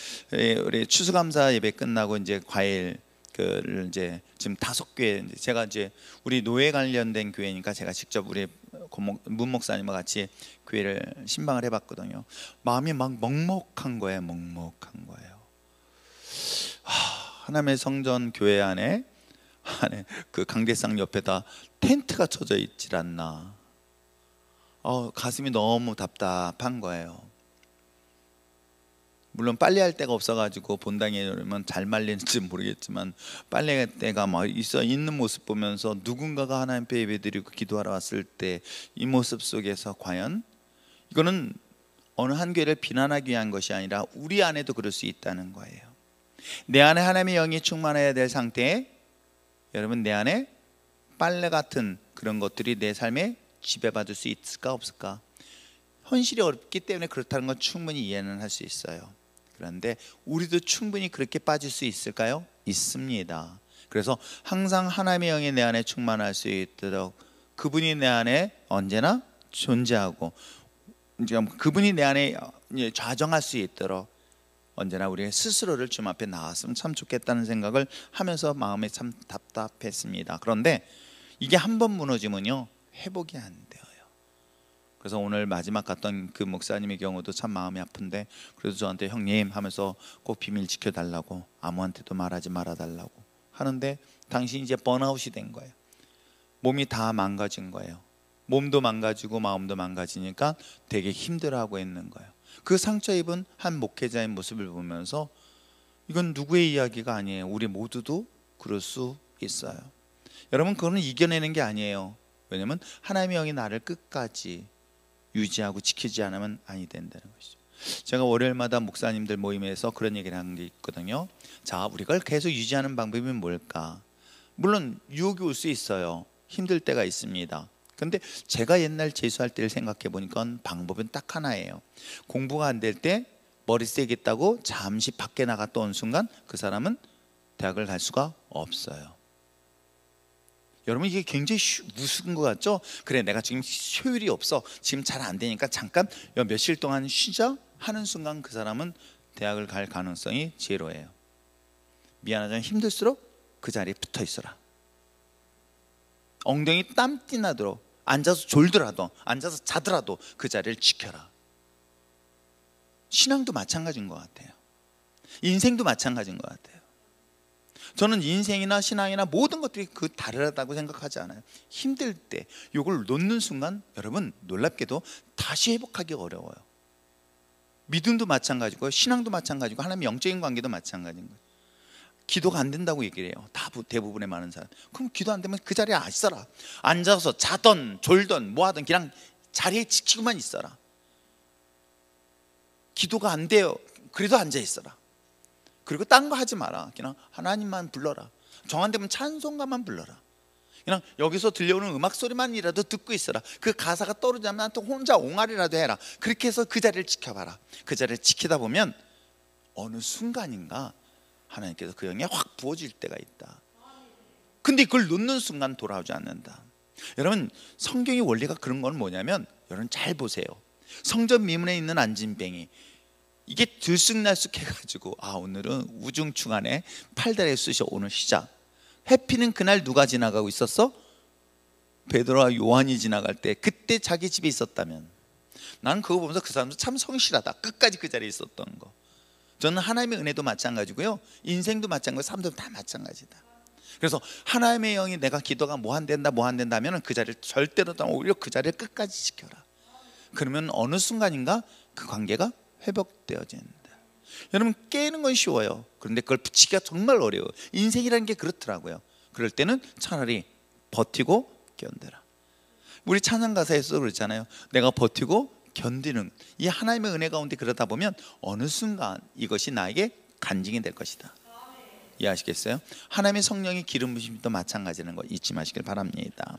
우리 추수감사 예배 끝나고 이제 과일 를 이제 지금 5교회, 제가 이제 우리 노예 관련된 교회니까 제가 직접 우리 문 목사님과 같이 교회를 신방을 해봤거든요. 마음이 막 먹먹한 거예요. 먹먹한 거예요. 하나님의 성전 교회 안에 그 강대상 옆에다 텐트가 쳐져 있질 않나. 가슴이 너무 답답한 거예요. 물론 빨래할 데가 없어가지고 본당에 오면 잘 말리는지 모르겠지만 빨래대가 막 있는 모습 보면서 누군가가 하나님 앞에 예배드리고 기도하러 왔을 때 이 모습 속에서 과연 이거는 어느 한 교회를 비난하기 위한 것이 아니라 우리 안에도 그럴 수 있다는 거예요. 내 안에 하나님의 영이 충만해야 될 상태에 여러분 내 안에 빨래 같은 그런 것들이 내 삶에 지배받을 수 있을까 없을까? 현실이 어렵기 때문에 그렇다는 건 충분히 이해는 할 수 있어요. 그런데 우리도 충분히 그렇게 빠질 수 있을까요? 있습니다. 그래서 항상 하나님의 영이 내 안에 충만할 수 있도록 그분이 내 안에 언제나 존재하고 그분이 내 안에 좌정할 수 있도록 언제나 우리의 스스로를 주님 앞에 나왔으면 참 좋겠다는 생각을 하면서 마음에 참 답답했습니다. 그런데 이게 한번 무너지면요 회복이 안 돼요. 그래서 오늘 마지막 갔던 그 목사님의 경우도 참 마음이 아픈데 그래도 저한테 형님 하면서 꼭 비밀 지켜달라고, 아무한테도 말하지 말아달라고 하는데 당신이 이제 번아웃이 된 거예요. 몸이 다 망가진 거예요. 몸도 망가지고 마음도 망가지니까 되게 힘들어하고 있는 거예요. 그 상처 입은 한 목회자의 모습을 보면서 이건 누구의 이야기가 아니에요. 우리 모두도 그럴 수 있어요. 여러분 그거는 이겨내는 게 아니에요. 왜냐하면 하나님의 영이 나를 끝까지 유지하고 지키지 않으면 아니 된다는 것이죠. 제가 월요일마다 목사님들 모임에서 그런 얘기를 하는 게 있거든요. 자, 우리가 계속 유지하는 방법이 뭘까? 물론 유혹이 올 수 있어요. 힘들 때가 있습니다. 근데 제가 옛날 재수할 때를 생각해 보니까 방법은 딱 하나예요. 공부가 안 될 때 머리 세겠다고 잠시 밖에 나갔다 온 순간 그 사람은 대학을 갈 수가 없어요. 여러분 이게 굉장히 무슨 것 같죠? 그래 내가 지금 효율이 없어, 지금 잘 안 되니까 잠깐 며칠 동안 쉬자 하는 순간 그 사람은 대학을 갈 가능성이 제로예요. 미안하지만 힘들수록 그 자리에 붙어 있어라. 엉덩이 땀띠 나도록 앉아서 졸더라도 앉아서 자더라도 그 자리를 지켜라. 신앙도 마찬가지인 것 같아요. 인생도 마찬가지인 것 같아요. 저는 인생이나 신앙이나 모든 것들이 그 다르다고 생각하지 않아요. 힘들 때 이걸 놓는 순간 여러분 놀랍게도 다시 회복하기 어려워요. 믿음도 마찬가지고 신앙도 마찬가지고 하나님의 영적인 관계도 마찬가지인 거예요. 기도가 안 된다고 얘기를 해요. 대부분의 많은 사람. 그럼 기도 안 되면 그 자리에 있어라. 앉아서 자던 졸던 뭐하든 그냥 자리에 지키고만 있어라. 기도가 안 돼요. 그래도 앉아 있어라. 그리고 딴 거 하지 마라. 그냥 하나님만 불러라. 정한되면 찬송가만 불러라. 그냥 여기서 들려오는 음악 소리만이라도 듣고 있어라. 그 가사가 떠오르지 않으면 또 혼자 옹알이라도 해라. 그렇게 해서 그 자리를 지켜봐라. 그 자리를 지키다 보면 어느 순간인가 하나님께서 그 영이 확 부어질 때가 있다. 근데 그걸 놓는 순간 돌아오지 않는다. 여러분 성경의 원리가 그런 건 뭐냐면 여러분 잘 보세요. 성전 미문에 있는 안진뱅이 이게 들쑥날쑥 해가지고 오늘은 우중충하네, 팔다리에 쑤셔 오늘 시작. 해피는 그날 누가 지나가고 있었어? 베드로와 요한이 지나갈 때 그때 자기 집에 있었다면 나는 그거 보면서 그 사람도 참 성실하다. 끝까지 그 자리에 있었던 거. 저는 하나님의 은혜도 마찬가지고요, 인생도 마찬가지고 삶도 다 마찬가지다. 그래서 하나님의 영이 내가 기도가 뭐 안 된다 하면 그 자리를 절대로 오히려 그 자리를 끝까지 지켜라. 그러면 어느 순간인가 그 관계가 회복되어진다. 여러분, 깨는 건 쉬워요. 그런데 그걸 붙이기가 정말 어려워요. 인생이라는 게 그렇더라고요. 그럴 때는 차라리 버티고 견뎌라. 우리 찬양 가사에서 그렇잖아요. 내가 버티고 견디는 이 하나님의 은혜 가운데 그러다 보면 어느 순간 이것이 나에게 간증이 될 것이다. 이해하시겠어요? 하나님의 성령의 기름 부심도 마찬가지라는 거 잊지 마시길 바랍니다.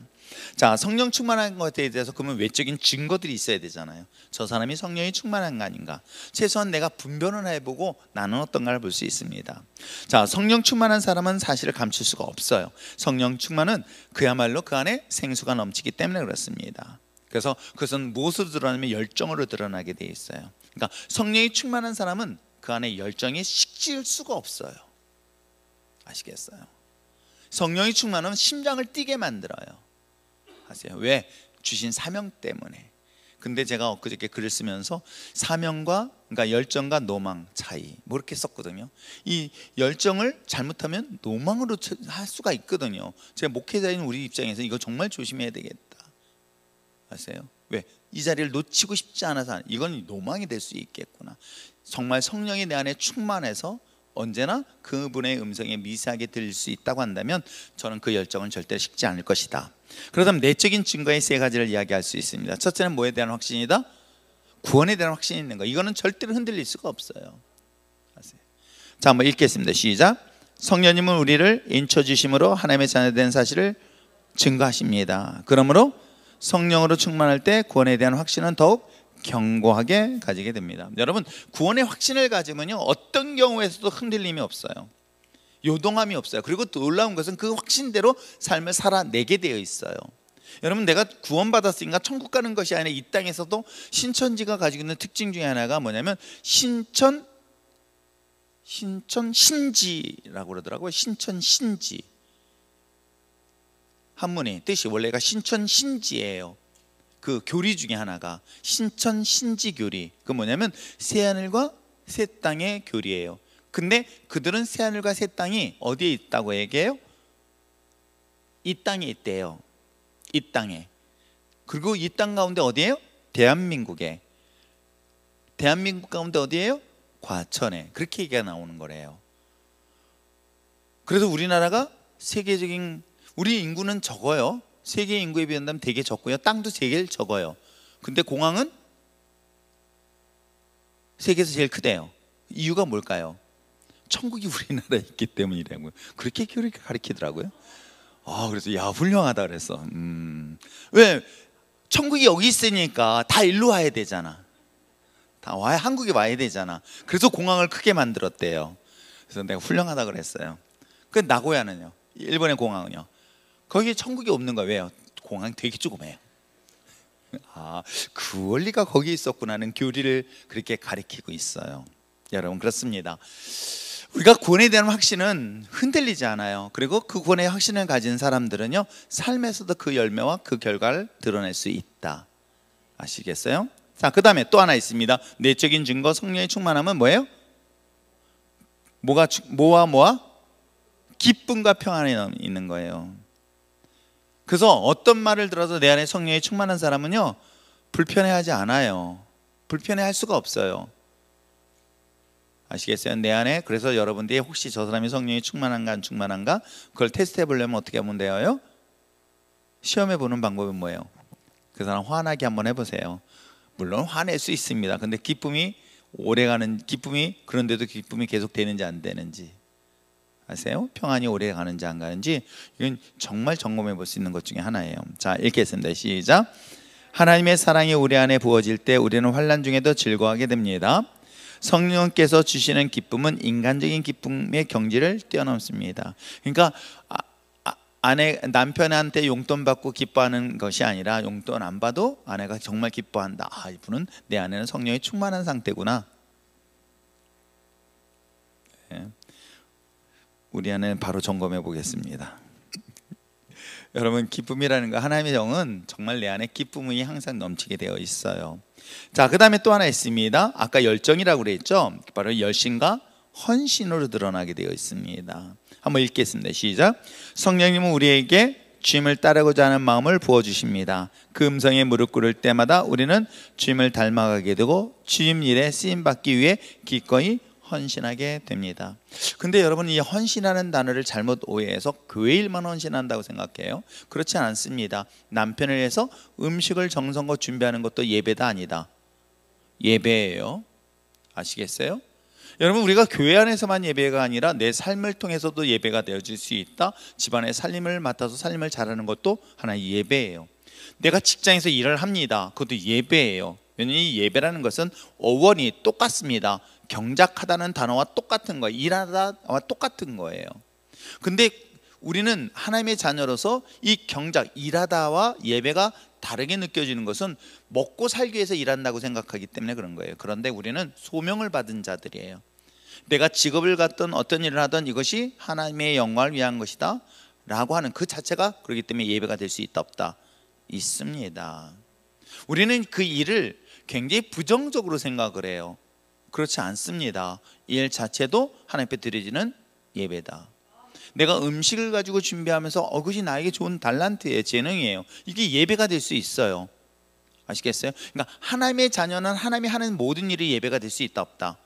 자, 성령 충만한 것에 대해서 그러면 외적인 증거들이 있어야 되잖아요. 저 사람이 성령이 충만한 거 아닌가? 최소한 내가 분별을 해보고 나는 어떤가를 볼 수 있습니다. 자, 성령 충만한 사람은 사실을 감출 수가 없어요. 성령 충만은 그야말로 그 안에 생수가 넘치기 때문에 그렇습니다. 그래서 그것은 무엇으로 드러나면 열정으로 드러나게 돼 있어요. 그러니까 성령이 충만한 사람은 그 안에 열정이 식질 수가 없어요. 아시겠어요? 성령이 충만하면 심장을 뛰게 만들어요. 아세요? 왜? 주신 사명 때문에. 근데 제가 엊그저께 글을 쓰면서 사명과, 그러니까 열정과 노망 차이 뭐 이렇게 썼거든요. 이 열정을 잘못하면 노망으로 할 수가 있거든요. 제가 목회자인 우리 입장에서 이거 정말 조심해야 되겠다. 아세요? 왜? 이 자리를 놓치고 싶지 않아서. 이건 노망이 될 수 있겠구나. 정말 성령이 내 안에 충만해서 언제나 그분의 음성에 미세하게 들릴 수 있다고 한다면 저는 그 열정은 절대 식지 않을 것이다. 그렇다면 내적인 증거의 세 가지를 이야기할 수 있습니다. 첫째는 뭐에 대한 확신이다? 구원에 대한 확신이 있는 거. 이거는 절대로 흔들릴 수가 없어요. 자, 한번 읽겠습니다. 시작. 성령님은 우리를 인쳐주심으로 하나님의 자녀된 사실을 증거하십니다. 그러므로 성령으로 충만할 때 구원에 대한 확신은 더욱 견고하게 가지게 됩니다. 여러분, 구원의 확신을 가지면요, 어떤 경우에서도 흔들림이 없어요. 요동함이 없어요. 그리고 놀라운 것은 그 확신대로 삶을 살아내게 되어 있어요. 여러분, 내가 구원받았으니까 천국 가는 것이 아니라 이 땅에서도 신천지가 가지고 있는 특징 중에 하나가 뭐냐면 신천신지라고 그러더라고요. 신천신지. 한문의 뜻이 원래가 신천신지예요. 그 교리 중에 하나가 신천신지 교리. 그 뭐냐면 새하늘과 새 땅의 교리예요. 근데 그들은 새하늘과 새 땅이 어디에 있다고 얘기해요? 이 땅에 있대요. 이 땅에. 그리고 이 땅 가운데 어디예요? 대한민국에. 대한민국 가운데 어디예요? 과천에. 그렇게 얘기가 나오는 거래요. 그래서 우리나라가 세계적인, 우리 인구는 적어요. 세계 인구에 비한다면 되게 적고요. 땅도 되게 적어요. 근데 공항은 세계에서 제일 크대요. 이유가 뭘까요? 천국이 우리나라에 있기 때문이라고요. 그렇게 교리가 가르치더라고요. 그래서 야, 훌륭하다 그랬어. 왜? 천국이 여기 있으니까 다 일로 와야 되잖아. 다 와야, 한국에 와야 되잖아. 그래서 공항을 크게 만들었대요. 그래서 내가 훌륭하다 그랬어요. 그 나고야는요, 일본의 공항은요, 거기에 천국이 없는 거예요. 왜요? 공항이 되게 조그매요. 그 원리가 거기에 있었구나는 교리를 그렇게 가리키고 있어요. 여러분, 그렇습니다. 우리가 구원에 대한 확신은 흔들리지 않아요. 그리고 그 구원의 확신을 가진 사람들은요, 삶에서도 그 열매와 그 결과를 드러낼 수 있다. 아시겠어요? 자, 그 다음에 또 하나 있습니다. 내적인 증거, 성령의 충만함은 뭐예요? 뭐와 기쁨과 평안이 있는 거예요. 그래서 어떤 말을 들어도 내 안에 성령이 충만한 사람은요, 불편해하지 않아요. 불편해할 수가 없어요. 아시겠어요? 내 안에. 그래서 여러분들이 혹시 저 사람이 성령이 충만한가 안 충만한가 그걸 테스트해 보려면 어떻게 하면 돼요? 시험해 보는 방법은 뭐예요? 그 사람 화나게 한번 해보세요. 물론 화낼 수 있습니다. 근데 기쁨이 오래가는, 그런데도 기쁨이 계속 되는지 안 되는지 아세요? 평안이 오래 가는지 안 가는지, 이건 정말 점검해 볼 수 있는 것 중에 하나예요. 자, 읽겠습니다. 시작. 하나님의 사랑이 우리 안에 부어질 때 우리는 환난 중에도 즐거워하게 됩니다. 성령께서 주시는 기쁨은 인간적인 기쁨의 경지를 뛰어넘습니다. 그러니까 아내, 남편한테 용돈 받고 기뻐하는 것이 아니라 용돈 안 받아도 아내가 정말 기뻐한다. 이분은 내 안에는 성령이 충만한 상태구나. 네. 우리 안에 바로 점검해 보겠습니다. 여러분, 기쁨이라는 거, 하나님의 영은 정말 내 안에 기쁨이 항상 넘치게 되어 있어요. 자, 그 다음에 또 하나 있습니다. 아까 열정이라고 그랬죠. 바로 열심과 헌신으로 드러나게 되어 있습니다. 한번 읽겠습니다. 시작. 성령님은 우리에게 주님을 따르고자 하는 마음을 부어주십니다. 그 음성에 무릎 꿇을 때마다 우리는 주님을 닮아가게 되고 주님 일에 쓰임받기 위해 기꺼이 헌신하게 됩니다. 근데 여러분, 이 헌신하는 단어를 잘못 오해해서 교회 일만 헌신한다고 생각해요. 그렇지 않습니다. 남편을 위해서 음식을 정성껏 준비하는 것도 예배다 아니다. 예배예요. 아시겠어요? 여러분, 우리가 교회 안에서만 예배가 아니라 내 삶을 통해서도 예배가 되어질 수 있다. 집안의 살림을 맡아서 살림을 잘하는 것도 하나의 예배예요. 내가 직장에서 일을 합니다. 그것도 예배예요. 왜냐하면 이 예배라는 것은 어원이 똑같습니다. 경작하다는 단어와 똑같은 거예요. 일하다와 똑같은 거예요. 근데 우리는 하나님의 자녀로서 이 경작, 일하다와 예배가 다르게 느껴지는 것은 먹고 살기 위해서 일한다고 생각하기 때문에 그런 거예요. 그런데 우리는 소명을 받은 자들이에요. 내가 직업을 갖든 어떤 일을 하든 이것이 하나님의 영광을 위한 것이다 라고 하는 그 자체가 그렇기 때문에 예배가 될 수 있다 없다? 있습니다. 우리는 그 일을 굉장히 부정적으로 생각을 해요. 그렇지 않습니다. 일 자체도 하나님 앞에 드려지는 예배다. 내가 음식을 가지고 준비하면서 그것이 나에게 좋은 달란트예요. 재능이에요. 이게 예배가 될 수 있어요. 아시겠어요? 그러니까 하나님의 자녀는 하나님이 하는 모든 일이 예배가 될 수 있다 없다?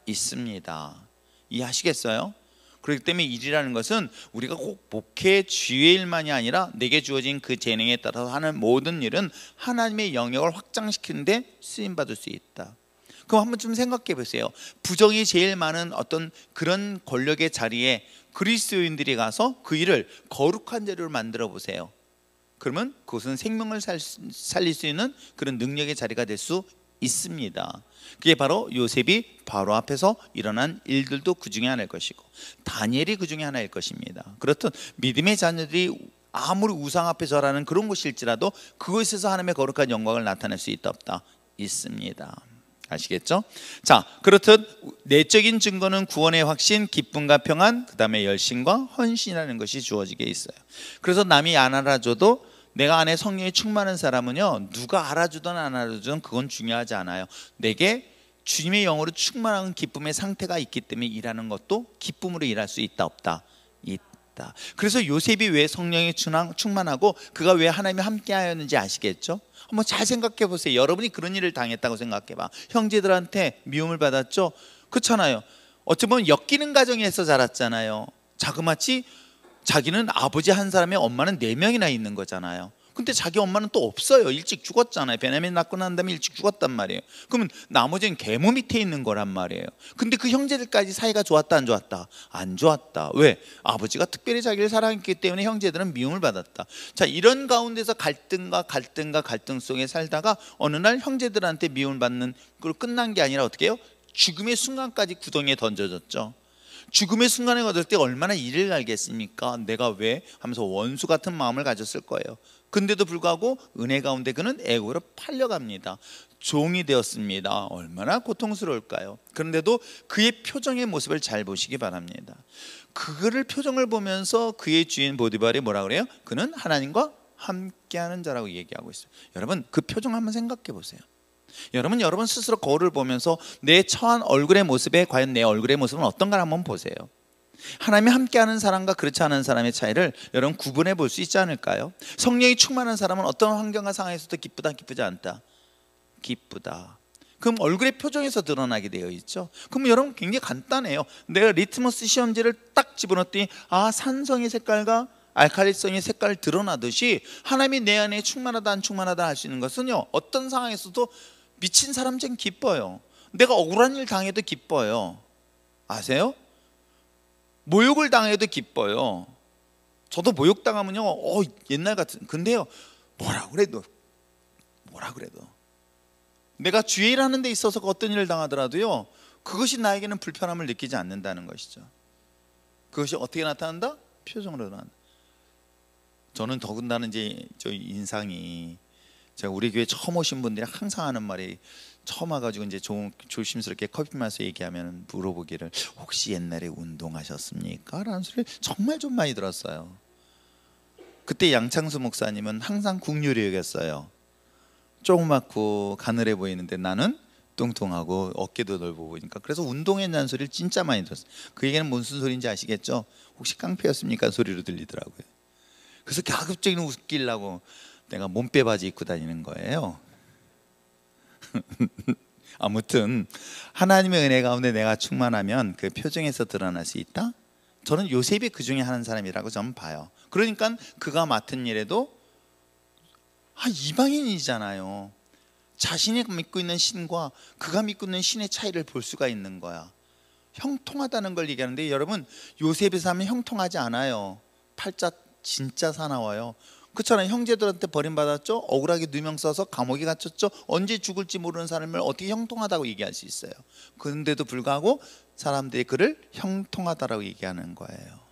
있습니다. 이해하시겠어요? 그렇기 때문에 일이라는 것은 우리가 꼭 목회 주의 일만이 아니라 내게 주어진 그 재능에 따라서 하는 모든 일은 하나님의 영역을 확장시키는 데 쓰임받을 수 있다. 그럼 한번 좀 생각해 보세요. 부정이 제일 많은 어떤 그런 권력의 자리에 그리스도인들이 가서 그 일을 거룩한 자료를 만들어 보세요. 그러면 그것은 생명을 살릴 수 있는 그런 능력의 자리가 될 수 있습니다. 그게 바로 요셉이 바로 앞에서 일어난 일들도 그 중에 하나일 것이고 다니엘이 그 중에 하나일 것입니다. 그렇듯 믿음의 자녀들이 아무리 우상 앞에 절하는 그런 곳일지라도 그곳에서 하나님의 거룩한 영광을 나타낼 수 있다 없다? 있습니다. 아시겠죠? 자, 그렇듯 내적인 증거는 구원의 확신, 기쁨과 평안, 그 다음에 열심과 헌신이라는 것이 주어지게 있어요. 그래서 남이 안 알아줘도 내가 안에 성령이 충만한 사람은요, 누가 알아주든 안 알아주든 그건 중요하지 않아요. 내게 주님의 영으로 충만한 기쁨의 상태가 있기 때문에 일하는 것도 기쁨으로 일할 수 있다 없다? 있다. 그래서 요셉이 왜 성령이 충만하고 그가 왜 하나님이 함께 하였는지 아시겠죠? 한번 잘 생각해 보세요. 여러분이 그런 일을 당했다고 생각해 봐. 형제들한테 미움을 받았죠? 그렇잖아요. 어찌 보면 엮이는 가정에서 자랐잖아요. 자그마치 자기는 아버지 한 사람의 엄마는 4명이나 있는 거잖아요. 근데 자기 엄마는 또 없어요. 일찍 죽었잖아요. 베냐민 낳고 난 다음에 일찍 죽었단 말이에요. 그러면 나머지는 계모 밑에 있는 거란 말이에요. 근데 그 형제들까지 사이가 좋았다 안 좋았다? 안 좋았다. 왜? 아버지가 특별히 자기를 사랑했기 때문에 형제들은 미움을 받았다. 자, 이런 가운데서 갈등과 갈등 속에 살다가 어느 날 형제들한테 미움을 받는 걸로 끝난 게 아니라 어떻게 해요? 죽음의 순간까지 구덩이에 던져졌죠. 죽음의 순간에 얻을 때 얼마나 이를 알겠습니까? 내가 왜? 하면서 원수 같은 마음을 가졌을 거예요. 근데도 불구하고 은혜 가운데 그는 애고로 팔려갑니다. 종이 되었습니다. 얼마나 고통스러울까요? 그런데도 그의 표정의 모습을 잘 보시기 바랍니다. 그거를 표정을 보면서 그의 주인 보디발이 뭐라 그래요? 그는 하나님과 함께하는 자라고 얘기하고 있어요. 여러분, 그 표정 한번 생각해 보세요. 여러분 스스로 거울을 보면서 내 처한 얼굴의 모습에 과연 내 얼굴의 모습은 어떤가 한번 보세요. 하나님이 함께하는 사람과 그렇지 않은 사람의 차이를 여러분 구분해 볼 수 있지 않을까요? 성령이 충만한 사람은 어떤 환경과 상황에서도 기쁘다 기쁘지 않다? 기쁘다. 그럼 얼굴의 표정에서 드러나게 되어 있죠. 그럼 여러분 굉장히 간단해요. 내가 리트머스 시험지를 딱 집어넣었더니 산성의 색깔과 알칼리성의 색깔 드러나듯이 하나님이 내 안에 충만하다 안 충만하다 할 수 있는 것은요, 어떤 상황에서도 미친 사람처럼 기뻐요. 내가 억울한 일 당해도 기뻐요. 아세요? 모욕을 당해도 기뻐요. 저도 모욕당하면요, 옛날 같은. 근데요, 뭐라 그래도 내가 주의 일 하는 데 있어서 어떤 일을 당하더라도요, 그것이 나에게는 불편함을 느끼지 않는다는 것이죠. 그것이 어떻게 나타난다? 표정으로 나타난다. 저는 더군다나 이제 저 인상이, 제가 우리 교회 처음 오신 분들이 항상 하는 말이, 처음 와가지고 이제 조심스럽게 커피 마셔 얘기하면 물어보기를, 혹시 옛날에 운동하셨습니까? 라는 소리를 정말 좀 많이 들었어요. 그때 양창수 목사님은 항상 국률이 여겼어요. 조그맣고 가늘해 보이는데 나는 뚱뚱하고 어깨도 넓어 보이니까 그래서 운동했냐는 소리를 진짜 많이 들었어요. 그 얘기는 무슨 소리인지 아시겠죠? 혹시 깡패였습니까? 소리로 들리더라고요. 그래서 가급적이면 웃기려고 내가 몸빼 바지 입고 다니는 거예요. 아무튼 하나님의 은혜 가운데 내가 충만하면 그 표정에서 드러날 수 있다. 저는 요셉이 그 중에 한 사람이라고 저는 봐요. 그러니까 그가 맡은 일에도 이방인이잖아요. 자신이 믿고 있는 신과 그가 믿고 있는 신의 차이를 볼 수가 있는 거야. 형통하다는 걸 얘기하는데 여러분, 요셉에서 하면 형통하지 않아요. 팔자 진짜 사나워요. 그렇잖아요. 형제들한테 버림받았죠. 억울하게 누명 써서 감옥에 갇혔죠. 언제 죽을지 모르는 사람을 어떻게 형통하다고 얘기할 수 있어요? 그런데도 불구하고 사람들이 그를 형통하다라고 얘기하는 거예요.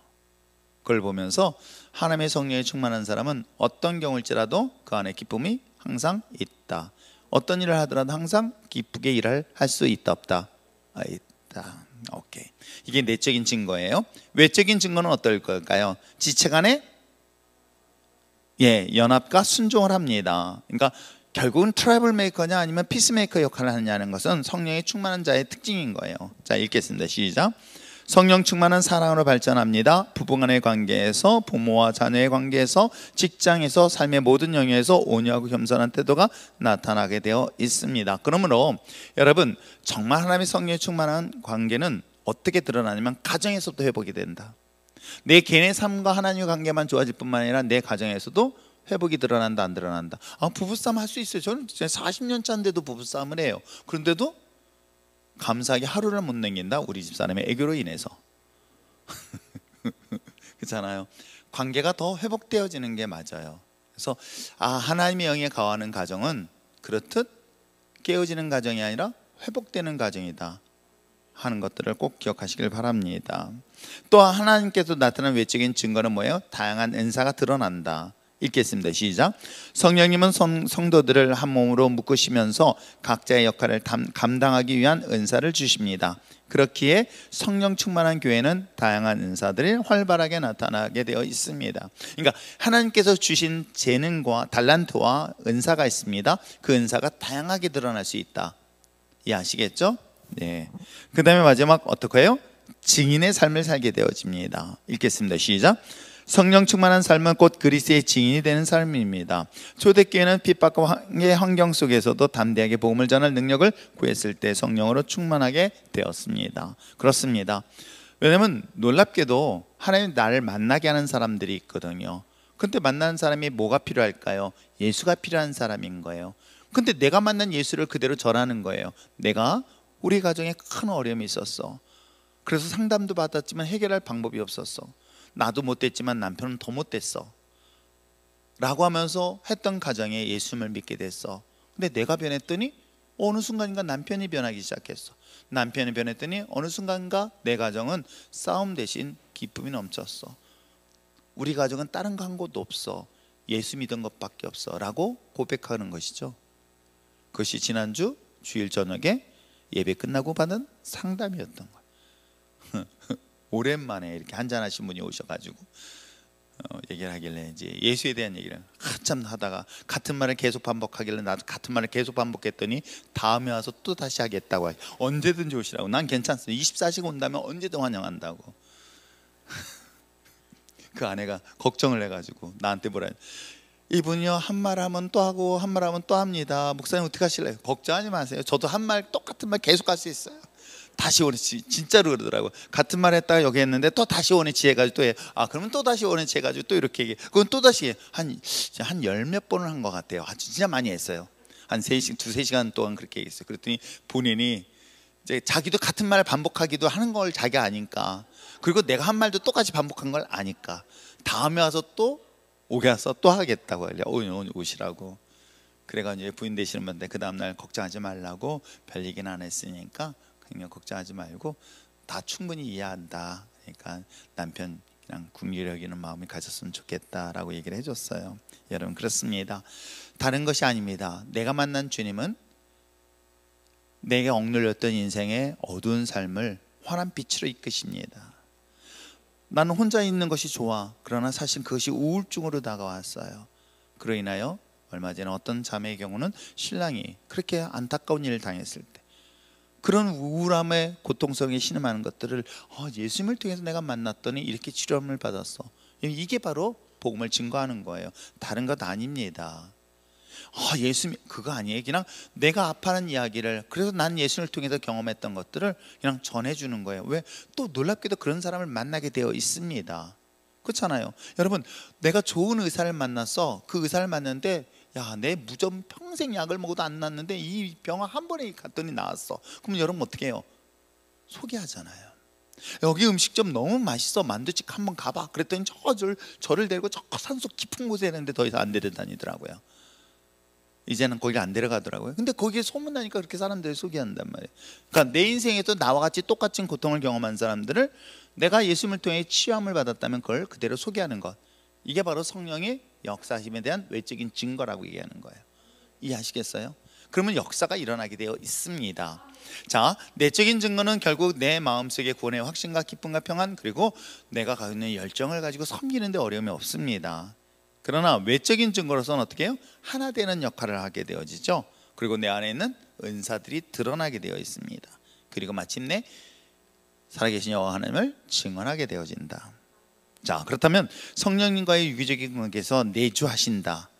그걸 보면서 하나님의 성령에 충만한 사람은 어떤 경우일지라도 그 안에 기쁨이 항상 있다. 어떤 일을 하더라도 항상 기쁘게 일할 수 있다 없다? 있다. 오케이. 이게 내적인 증거예요. 외적인 증거는 어떨 걸까요? 지체 간에 연합과 순종을 합니다. 그러니까 결국은 트러블 메이커냐 아니면 피스메이커 역할을 하느냐는 것은 성령에 충만한 자의 특징인 거예요. 자, 읽겠습니다. 시작. 성령 충만한 사랑으로 발전합니다. 부부간의 관계에서, 부모와 자녀의 관계에서, 직장에서, 삶의 모든 영역에서 온유하고 겸손한 태도가 나타나게 되어 있습니다. 그러므로 여러분, 정말 하나님의 성령에 충만한 관계는 어떻게 드러나냐면 가정에서도 회복이 된다. 내 개인의 삶과 하나님의 관계만 좋아질 뿐만 아니라 내 가정에서도 회복이 드러난다, 안 드러난다. 부부싸움 할 수 있어요. 저는 40년 차인데도 부부싸움을 해요. 그런데도 감사하게 하루를 못 넘긴다. 우리 집사람의 애교로 인해서. 그렇잖아요. 관계가 더 회복되어지는 게 맞아요. 그래서 하나님의 영에 거하는 가정은 그렇듯 깨어지는 가정이 아니라 회복되는 가정이다 하는 것들을 꼭 기억하시길 바랍니다. 또 하나님께서 나타난 외적인 증거는 뭐예요? 다양한 은사가 드러난다. 읽겠습니다. 시작. 성령님은 성도들을 한 몸으로 묶으시면서 각자의 역할을 감당하기 위한 은사를 주십니다. 그렇기에 성령 충만한 교회는 다양한 은사들이 활발하게 나타나게 되어 있습니다. 그러니까 하나님께서 주신 재능과 달란트와 은사가 있습니다. 그 은사가 다양하게 드러날 수 있다. 이해하시겠죠? 네. 그 다음에 마지막 어떻게 해요? 증인의 삶을 살게 되어집니다. 읽겠습니다. 시작. 성령 충만한 삶은 곧 그리스도의 증인이 되는 삶입니다. 초대교회는 핍박과 환경 속에서도 담대하게 복음을 전할 능력을 구했을 때 성령으로 충만하게 되었습니다. 그렇습니다. 왜냐하면 놀랍게도 하나님 나를 만나게 하는 사람들이 있거든요. 근데 만나는 사람이 뭐가 필요할까요? 예수가 필요한 사람인 거예요. 근데 내가 만난 예수를 그대로 전하는 거예요. 내가 우리 가정에 큰 어려움이 있었어. 그래서 상담도 받았지만 해결할 방법이 없었어. 나도 못됐지만 남편은 더 못됐어 라고 하면서 했던 가정에 예수님을 믿게 됐어. 근데 내가 변했더니 어느 순간인가 남편이 변하기 시작했어. 남편이 변했더니 어느 순간인가 내 가정은 싸움 대신 기쁨이 넘쳤어. 우리 가정은 다른 거 한 것도 없어. 예수 믿은 것밖에 없어 라고 고백하는 것이죠. 그것이 지난주 주일 저녁에 예배 끝나고 받은 상담이었던 거예요. 오랜만에 이렇게 한잔하신 분이 오셔가지고 얘기를 하길래 이제 예수에 대한 얘기를 한참 하다가 같은 말을 계속 반복하길래 나도 같은 말을 계속 반복했더니 다음에 와서 또 다시 하겠다고 하죠. 언제든지 오시라고. 난 괜찮습니다. 24시간 온다면 언제든 환영한다고. 그 아내가 걱정을 해가지고 나한테 뭐라 해요. 이분이요 한 말 하면 또 하고 한 말 하면 또 합니다. 목사님 어떻게 하실래요? 걱정하지 마세요. 저도 한 말 똑같은 말 계속 할 수 있어요. 다시 원위치 진짜로 그러더라고요. 같은 말 했다가 여기 했는데 또 다시 원위치 해가지고 또 해. 그러면 또 다시 원위치 해가지고 또 이렇게 얘기해. 그건 또 다시 한 열 몇 번을 한 것 같아요. 진짜 많이 했어요. 한 두세 시간 동안 그렇게 얘기했어요. 그랬더니 본인이 이제 자기도 같은 말을 반복하기도 하는 걸 자기가 아니까, 그리고 내가 한 말도 똑같이 반복한 걸 아니까 다음에 와서 또 오게 와서 또 하겠다고 하려 오시라고. 그래가지고 부인 되시는 분한테 그 다음날 걱정하지 말라고 별 얘기는 안 했으니까 그냥 걱정하지 말고 다 충분히 이해한다. 그러니까 남편 그냥 궁리를 여기는 마음이 가졌으면 좋겠다라고 얘기를 해줬어요. 여러분 그렇습니다. 다른 것이 아닙니다. 내가 만난 주님은 내게 억눌렸던 인생의 어두운 삶을 환한 빛으로 이끄십니다. 나는 혼자 있는 것이 좋아. 그러나 사실 그것이 우울증으로 다가왔어요. 그로 인하여 얼마 전에 어떤 자매의 경우는 신랑이 그렇게 안타까운 일을 당했을 때 그런 우울함에 고통성에 신음하는 것들을 예수님을 통해서 내가 만났더니 이렇게 치료함을 받았어. 이게 바로 복음을 증거하는 거예요. 다른 것 아닙니다. 예수님 그거 아니에요. 그냥 내가 아파하는 이야기를, 그래서 난 예수님을 통해서 경험했던 것들을 그냥 전해주는 거예요. 왜? 또 놀랍게도 그런 사람을 만나게 되어 있습니다. 그렇잖아요. 여러분, 내가 좋은 의사를 만났어. 그 의사를 만났는데 야, 내 무좀 평생 약을 먹어도 안 낫는데 이 병원 한 번에 갔더니 나았어. 그럼 여러분 어떻게 해요? 소개하잖아요. 여기 음식점 너무 맛있어, 만두집 한번 가봐. 그랬더니 저를 데리고 저 산속 깊은 곳에 있는데 더 이상 안 데려다니더라고요. 이제는 거기 안 데려가더라고요. 근데 거기에 소문나니까 그렇게 사람들이 소개한단 말이에요. 그러니까 내 인생에도 나와 같이 똑같은 고통을 경험한 사람들을 내가 예수님을 통해 치유함을 받았다면 그걸 그대로 소개하는 것, 이게 바로 성령의 역사심에 대한 외적인 증거라고 얘기하는 거예요. 이해하시겠어요? 그러면 역사가 일어나게 되어 있습니다. 자, 내적인 증거는 결국 내 마음속의 구원의 확신과 기쁨과 평안, 그리고 내가 가지고 있는 열정을 가지고 섬기는 데 어려움이 없습니다. 그러나 외적인 증거로서는 어떻게 해요? 하나 되는 역할을 하게 되어지죠. 그리고 내 안에 있는 은사들이 드러나게 되어 있습니다. 그리고 마침내 살아계신 여호와 하나님을 증언하게 되어진다. 자, 그렇다면 성령님과의 유기적인 관계에서 내주하신다.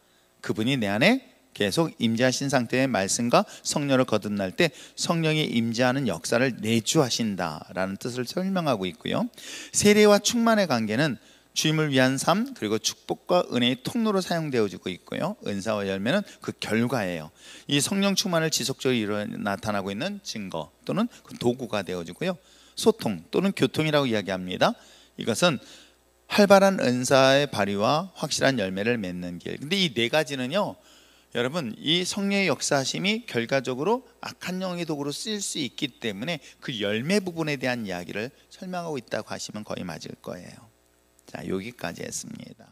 그분이 내 안에 계속 임재하신 상태의 말씀과 성령을 거듭날 때 성령이 임재하는 역사를 내주하신다라는 뜻을 설명하고 있고요. 세례와 충만의 관계는 주임을 위한 삶, 그리고 축복과 은혜의 통로로 사용되어지고 있고요. 은사와 열매는 그 결과예요. 이 성령 충만을 지속적으로 나타나고 있는 증거 또는 그 도구가 되어지고요. 소통 또는 교통이라고 이야기합니다. 이것은 활발한 은사의 발휘와 확실한 열매를 맺는 길. 근데 이 네 가지는요, 여러분, 이 성령의 역사하심이 결과적으로 악한 영의 도구로 쓰일 수 있기 때문에 그 열매 부분에 대한 이야기를 설명하고 있다고 하시면 거의 맞을 거예요. 자, 여기까지 했습니다.